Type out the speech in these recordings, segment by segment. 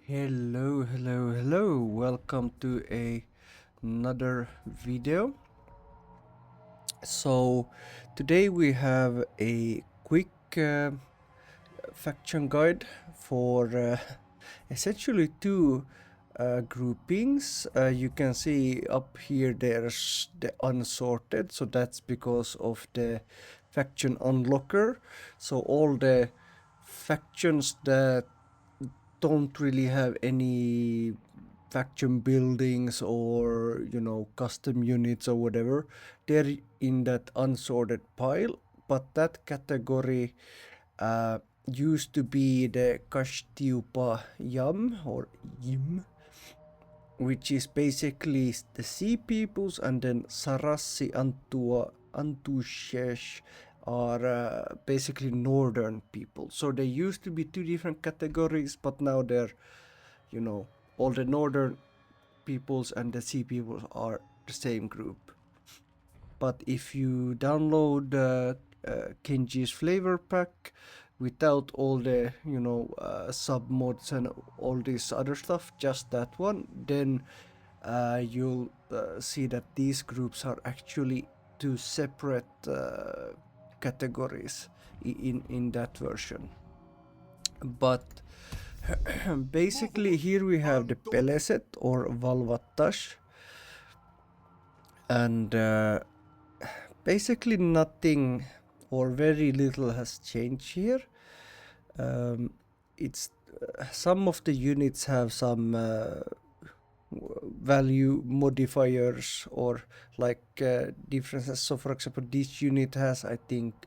Hello. Welcome to another video. So today we have a quick faction guide for essentially two groupings. You can see up here there's the unsorted, so that's because of the faction unlocker. So all the factions that don't really have any faction buildings or custom units or whatever, they're in that unsorted pile. But that category used to be the Kashtiupa Yam or Yim, which is basically the sea peoples, and then Sarassi Antushesh are basically northern people. So they used to be two different categories, but now they're, all the northern peoples and the sea peoples are the same group. But if you download Kenji's Flavour pack without all the sub mods and all this other stuff, just that one, then you'll see that these groups are actually two separate categories in that version. But basically here we have the Peleset or Valvattash, and basically nothing or very little has changed here. It's some of the units have some value modifiers or differences. So for example, this unit has, I think,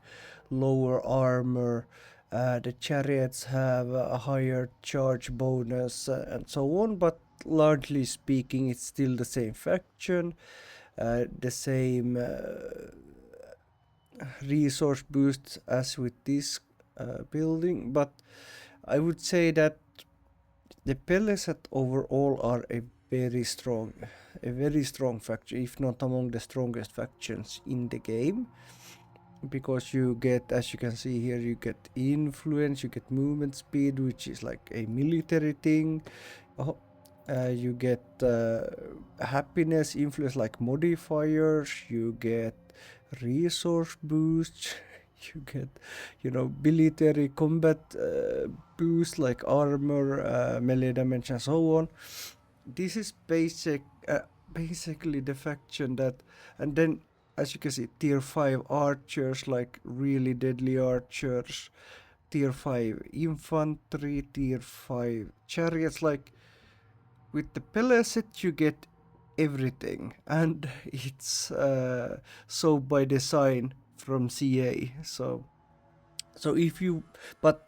lower armor. The chariots have a higher charge bonus and so on, but largely speaking it's still the same faction, the same resource boosts as with this building. But I would say that the Peleset overall are a very strong faction, if not among the strongest factions in the game, because you get, as you can see here, you get influence, you get movement speed, which is like a military thing. You get happiness, influence like modifiers, you get resource boosts, you get military combat boost like armor, melee damage and so on. This is basically the faction that, and then as you can see, tier 5 archers, like really deadly archers, tier 5 infantry, tier 5 chariots. Like with the Peleset you get everything, and it's so by design from CA. So if you, but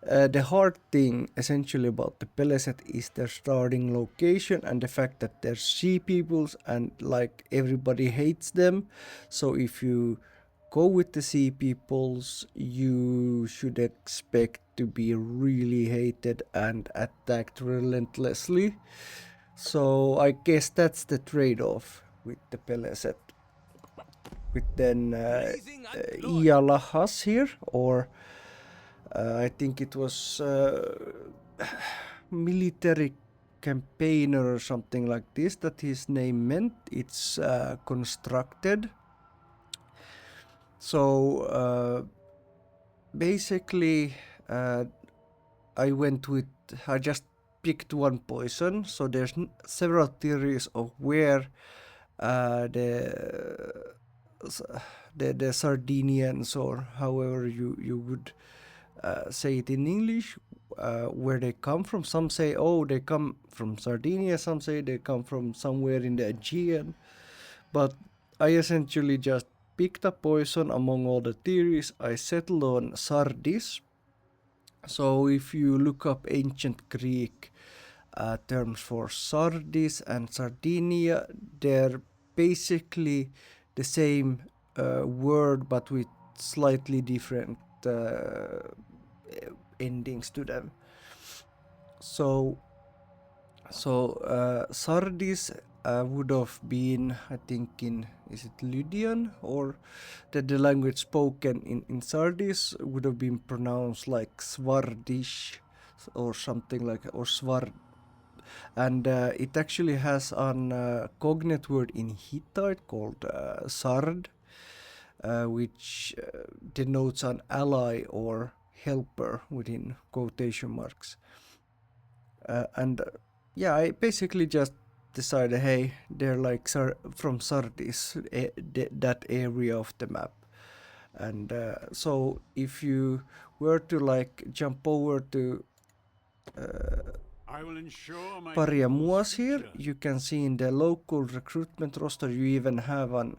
the hard thing essentially about the Peleset is their starting location and the fact that they're sea peoples and like everybody hates them. So if you go with the sea peoples, you should expect to be really hated and attacked relentlessly. So I guess that's the trade-off with the Peleset. With then Ialahas here, or I think it was military campaigner or something like this that his name meant. It's constructed. So basically I just picked one poison. So there's several theories of where the Sardinians, or however you would say it in English, where they come from. Some say, oh, they come from Sardinia. Some say they come from somewhere in the Aegean. But I essentially just picked a poison among all the theories. I settled on Sardis. So if you look up ancient Greek terms for Sardis and Sardinia, they're basically the same word but with slightly different endings to them. So Sardis would have been, I think, is it Lydian, or that the language spoken in Sardis would have been pronounced like Svardish or something like, or and it actually has a cognate word in Hittite called sard, which denotes an ally or helper within quotation marks. And yeah, I basically just decided, hey, they're like from Sardis, that area of the map. And so if you were to like jump over to I will ensure my Pariamuas people's here, future. you can see in the local recruitment roster you even have an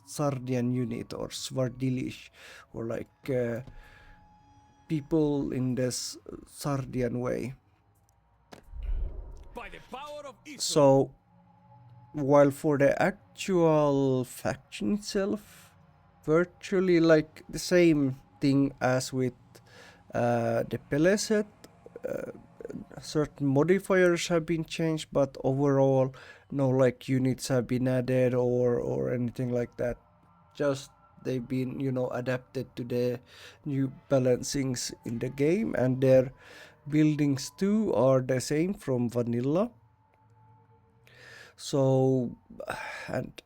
Sardian unit or Svardilish, or like people in this Sardian way. By the power of Israel. So while for the actual faction itself, virtually like the same thing as with the Peleset, certain modifiers have been changed, but overall no like units have been added or anything like that. Just they've been, you know, adapted to the new balancings in the game, and their buildings too are the same from vanilla. So and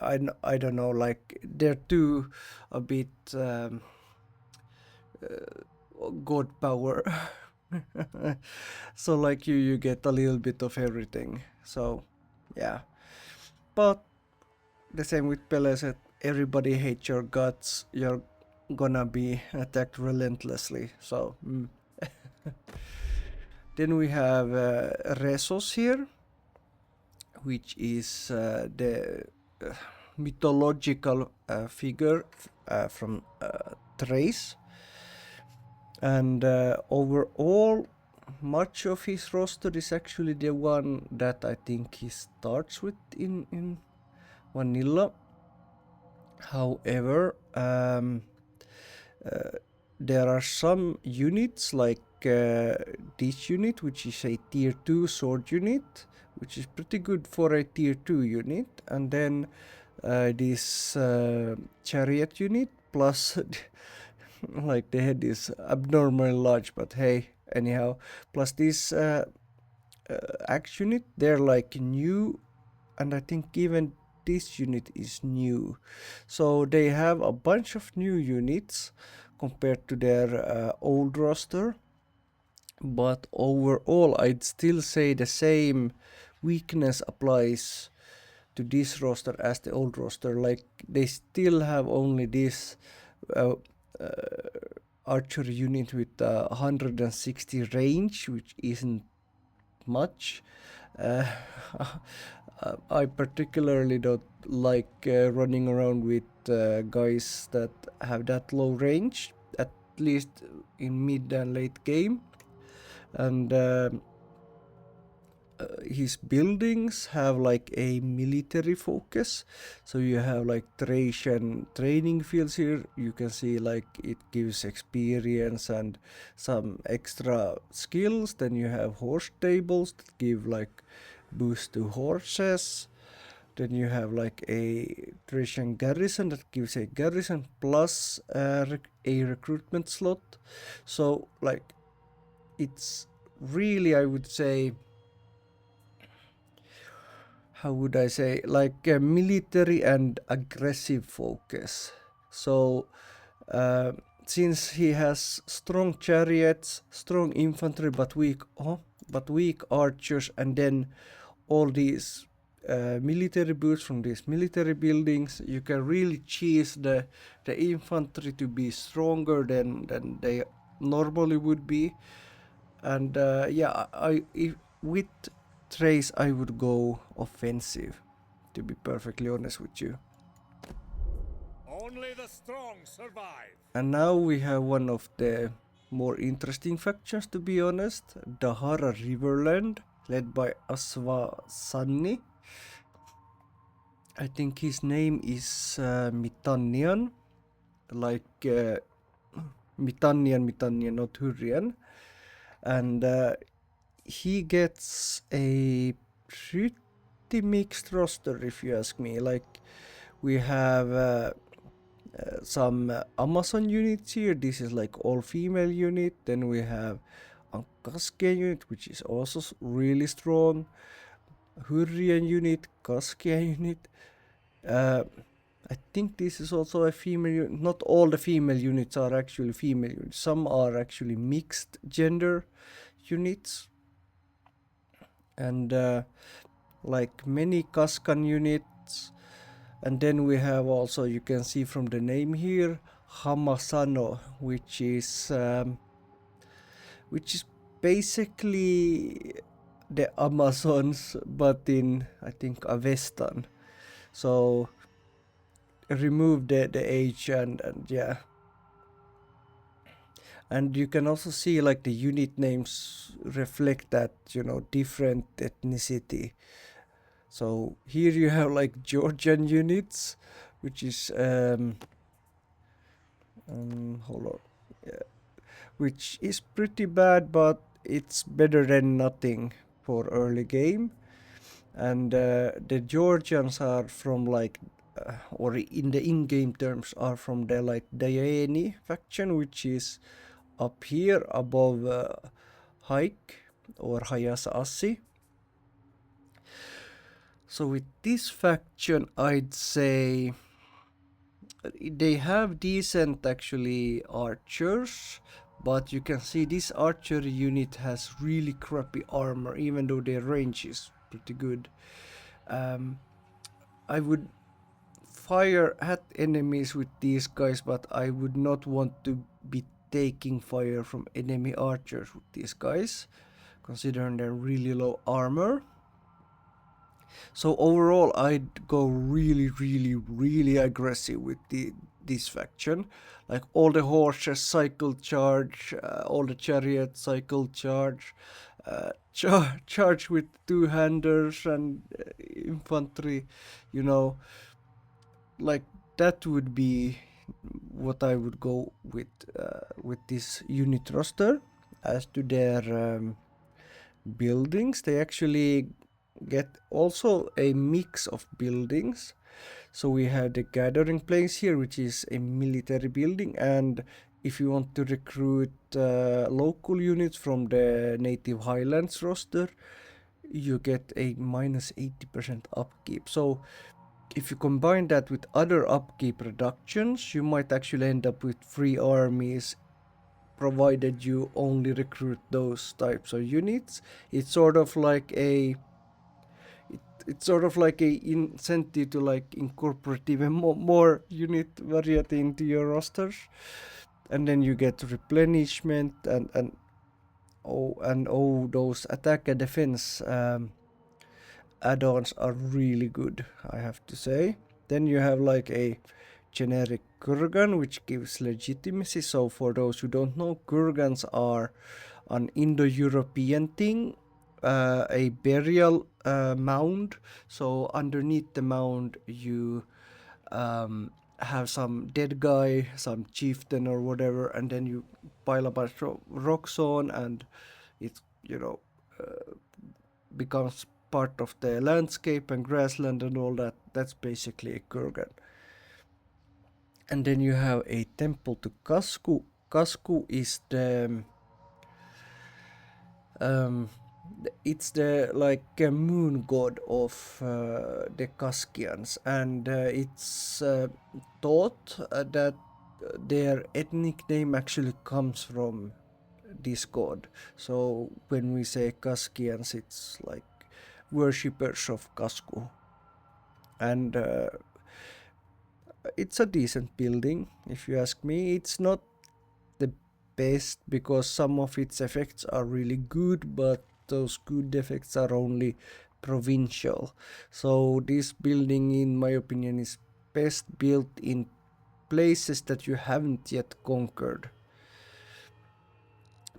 I don't know, like they're too a bit god power. So like you get a little bit of everything. So yeah, but the same with Peleset, everybody hates your guts, you're gonna be attacked relentlessly. So then we have Resos here, which is the mythological figure from Thrace. And overall, much of his roster is actually the one that I think he starts with in vanilla. However, there are some units like this unit, which is a tier 2 sword unit, which is pretty good for a tier 2 unit, and then this chariot unit plus like the head is abnormally large, but hey, anyhow, plus this axe unit, they're like new, and I think even this unit is new. So they have a bunch of new units compared to their old roster, but overall I'd still say the same weakness applies to this roster as the old roster. Like they still have only this uh, uh, archer unit with 160 range, which isn't much. uh, I particularly don't like running around with guys that have that low range, at least in mid and late game. And his buildings have like a military focus, so you have like Thracian training fields here. You can see like it gives experience and some extra skills. Then you have horse stables that give like boost to horses. Then you have like a Thracian garrison that gives a garrison plus a recruitment slot. So like it's really, I would say, how would I say, like a military and aggressive focus. So since he has strong chariots, strong infantry, but weak archers, and then all these military boots from these military buildings, you can really cheese the infantry to be stronger than they normally would be. And yeah, with Trace I would go offensive, to be perfectly honest with you. Only the strong survive. And now we have one of the more interesting factions, to be honest, Dahara Riverland, led by Aswa Sanni. I think his name is Mitannian, like Mitannian, not Hurrian. And he gets a pretty mixed roster, if you ask me. Like we have some Amazon units here. This is like all female unit. Then we have a Kaskian unit, which is also really strong. Hurrian unit, Kaskian unit. I think this is also a female unit. Not all the female units are actually female units. Some are actually mixed gender units. And like many Kaskan units. And then we have also, you can see from the name here, Hamasano, which is basically the Amazons, but in I think Avestan. So remove the age and yeah. And you can also see like the unit names reflect that, different ethnicity. So here you have like Georgian units, which is hold on, yeah, which is pretty bad, but it's better than nothing for early game. And the Georgians are from like, or in the in-game terms, are from the like Diani faction, which is up here above Haik or Hayasa Assi. So with this faction, I'd say they have decent actually archers, but you can see this archery unit has really crappy armor, even though their range is pretty good. I would fire at enemies with these guys, but I would not want to be taking fire from enemy archers with these guys, considering their really low armor. So overall, I'd go really, really, really aggressive with this faction. Like all the horses cycle charge, all the chariots cycle charge, charge with two-handers and infantry, you know, like that would be what I would go with this unit roster. As to their buildings, they actually get also a mix of buildings. So we have the gathering place here, which is a military building, and if you want to recruit local units from the native highlands roster, you get a minus 80% upkeep. So if you combine that with other upkeep reductions, you might actually end up with free armies, provided you only recruit those types of units. It's sort of like a incentive to like incorporate even more unit variety into your rosters, and then you get replenishment and those attack and defense add-ons are really good, I have to say. Then you have like a generic Kurgan, which gives legitimacy. So for those who don't know, Kurgans are an Indo-European thing, a burial mound. So underneath the mound, you have some dead guy, some chieftain or whatever, and then you pile a bunch of rocks on, and it becomes part of the landscape and grassland and all that. That's basically a Kurgan. And then you have a temple to Kasku. Kasku is it's the like moon god of the Kaskians, and it's thought that their ethnic name actually comes from this god. So when we say Kaskians, it's like worshippers of Kasku, and it's a decent building if you ask me. It's not the best because some of its effects are really good, but those good effects are only provincial. So this building, in my opinion, is best built in places that you haven't yet conquered.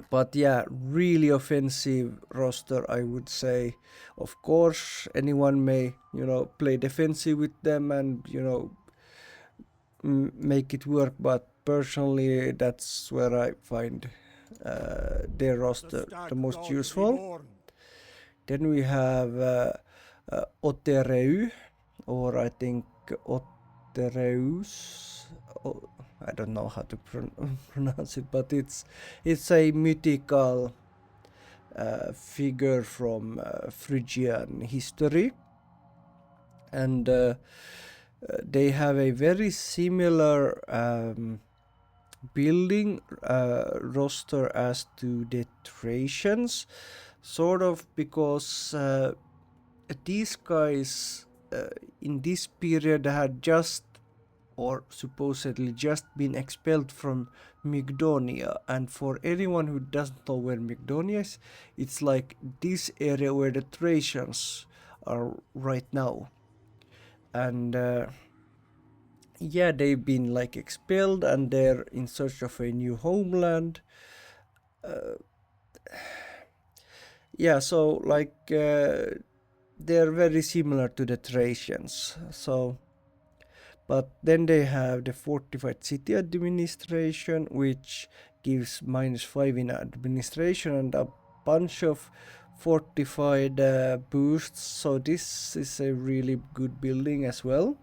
But yeah, really offensive roster, I would say. Of course, anyone may, play defensive with them and, make it work, but personally, that's where I find their roster the most useful. Then we have Otereu, or I think Otereus. Oh, I don't know how to pronounce it, but it's a mythical figure from Phrygian history, and they have a very similar building roster as to the Thracians, sort of, because these guys in this period had just, or supposedly just, been expelled from Mygdonia. And for anyone who doesn't know where Mygdonia is, it's like this area where the Thracians are right now. And yeah, they've been like expelled and they're in search of a new homeland. Yeah, so like they're very similar to the Thracians. So, but then they have the fortified city administration, which gives -5 in administration and a bunch of fortified boosts. So this is a really good building as well.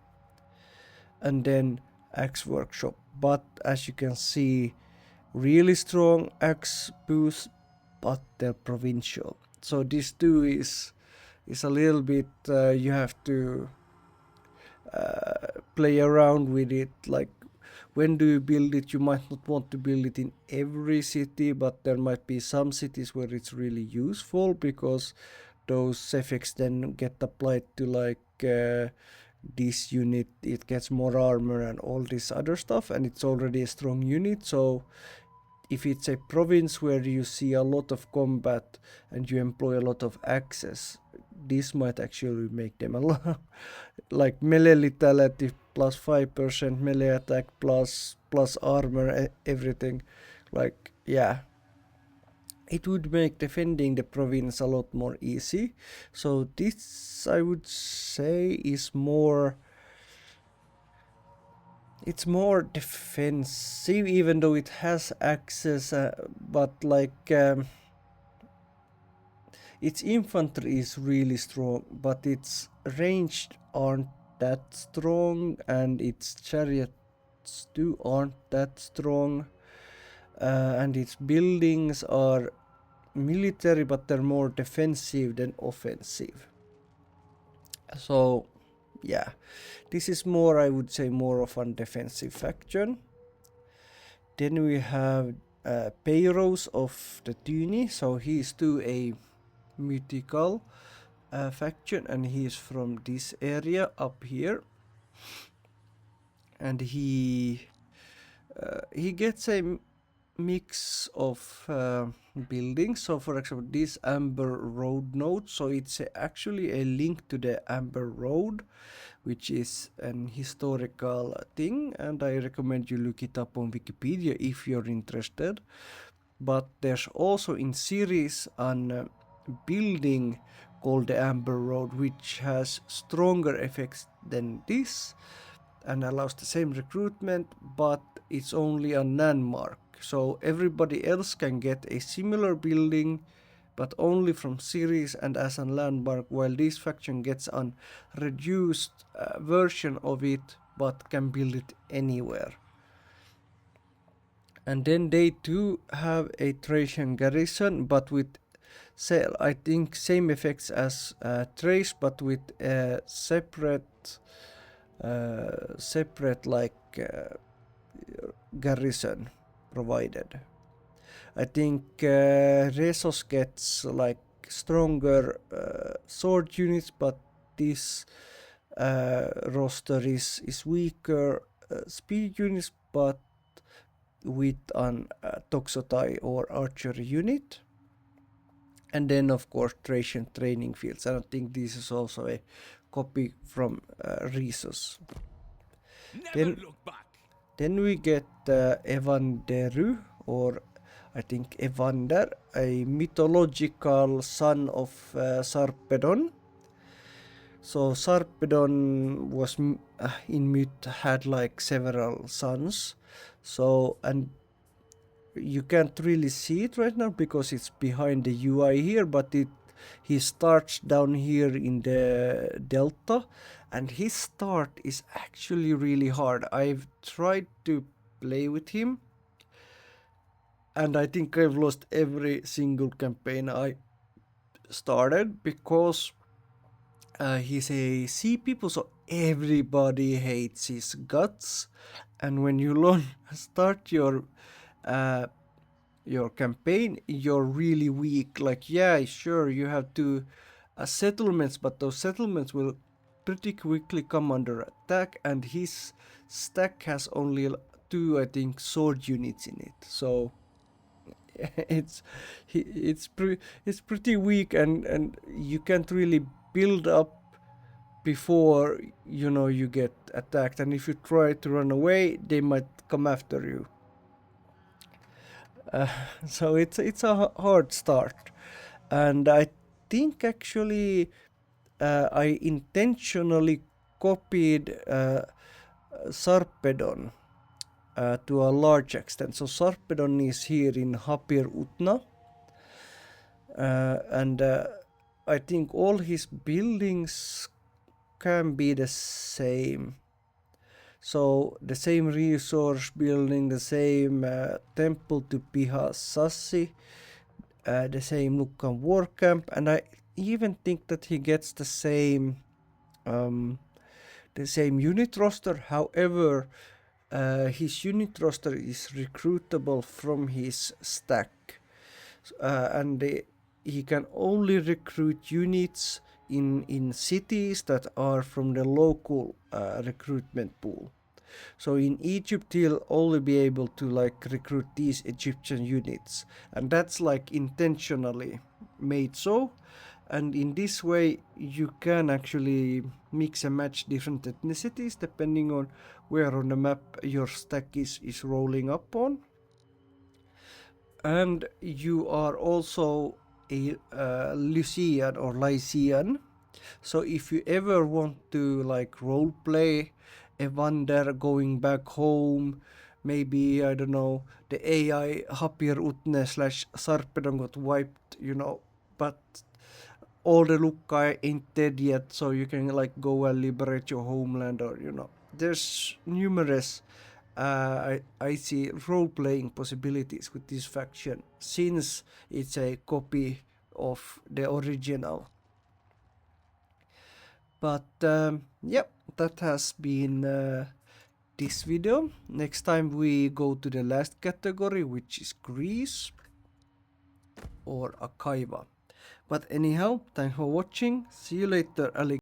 And then Axe Workshop, but as you can see, really strong axe boost, but they're provincial. So this too is a little bit you have to play around with it. Like, when do you build it? You might not want to build it in every city, but there might be some cities where it's really useful, because those effects then get applied to like this unit, it gets more armor and all this other stuff, and it's already a strong unit. So if it's a province where you see a lot of combat and you employ a lot of axes, this might actually make them a lot like melee lethality plus 5%, melee attack plus armor, everything. Like, yeah, it would make defending the province a lot more easy. So this, I would say, is more, it's more defensive, even though it has access, but like its infantry is really strong, but its ranged aren't that strong, and its chariots too aren't that strong, and its buildings are military, but they're more defensive than offensive. So yeah, this is more, I would say, more of a defensive faction. Then we have Peiros of the Tyni, so he's too a mythical faction, and he's from this area up here, and he gets a mix of buildings. So for example, this Amber Road node, so it's actually a link to the Amber Road, which is an historical thing, and I recommend you look it up on Wikipedia if you're interested. But there's also in series an building called the Amber Road, which has stronger effects than this and allows the same recruitment, but it's only a landmark. So everybody else can get a similar building, but only from series and as a landmark, while this faction gets an reduced version of it, but can build it anywhere. And then they too have a Thracian garrison, but with I think same effects as Thrace, but with separate like garrison provided. I think Resos gets like stronger sword units, but this roster is weaker speed units, but with an Toxotai or archery unit. And then of course Thracian training fields, and I think this is also a copy from Resos. Then we get Evanderu, or I think Evander, a mythological son of Sarpedon. So Sarpedon was in myth had like several sons. So, and you can't really see it right now because it's behind the UI here, but he starts down here in the delta, and his start is actually really hard. I've tried to play with him, And I think I've lost every single campaign I started because he's a sea people, so everybody hates his guts. And when you start uh, your campaign, you're really weak. Like, yeah, sure, you have two settlements, but those settlements will pretty quickly come under attack, and his stack has only two, I think, sword units in it. So it's it's pretty weak, and you can't really build up before you get attacked, and if you try to run away, they might come after you. uh, so it's a hard start, and I think actually I intentionally copied Sarpedon to a large extent. So Sarpedon is here in Hapir Utna, and I think all his buildings can be the same. So the same resource building, the same temple to Piha Sassi, the same Lukkan war camp, and I even think that he gets um, the same unit roster. However, his unit roster is recruitable from his stack, and he can only recruit units in cities that are from the local recruitment pool. So in Egypt, he'll only be able to like recruit these Egyptian units, and that's like intentionally made so. And in this way, you can actually mix and match different ethnicities depending on where on the map your stack is rolling up on. And you are also a Lycian or Lycian. So if you ever want to like role play a wander going back home, maybe I don't know, the AI Hapir Utne slash Sarpedon got wiped, but all the Lukkai ain't dead yet, so you can like go and liberate your homeland, or there's numerous I see role playing possibilities with this faction since it's a copy of the original. But yep, that has been this video. Next time we go to the last category, which is Greece or Akaiva. But anyhow, thanks for watching. See you later, alligator.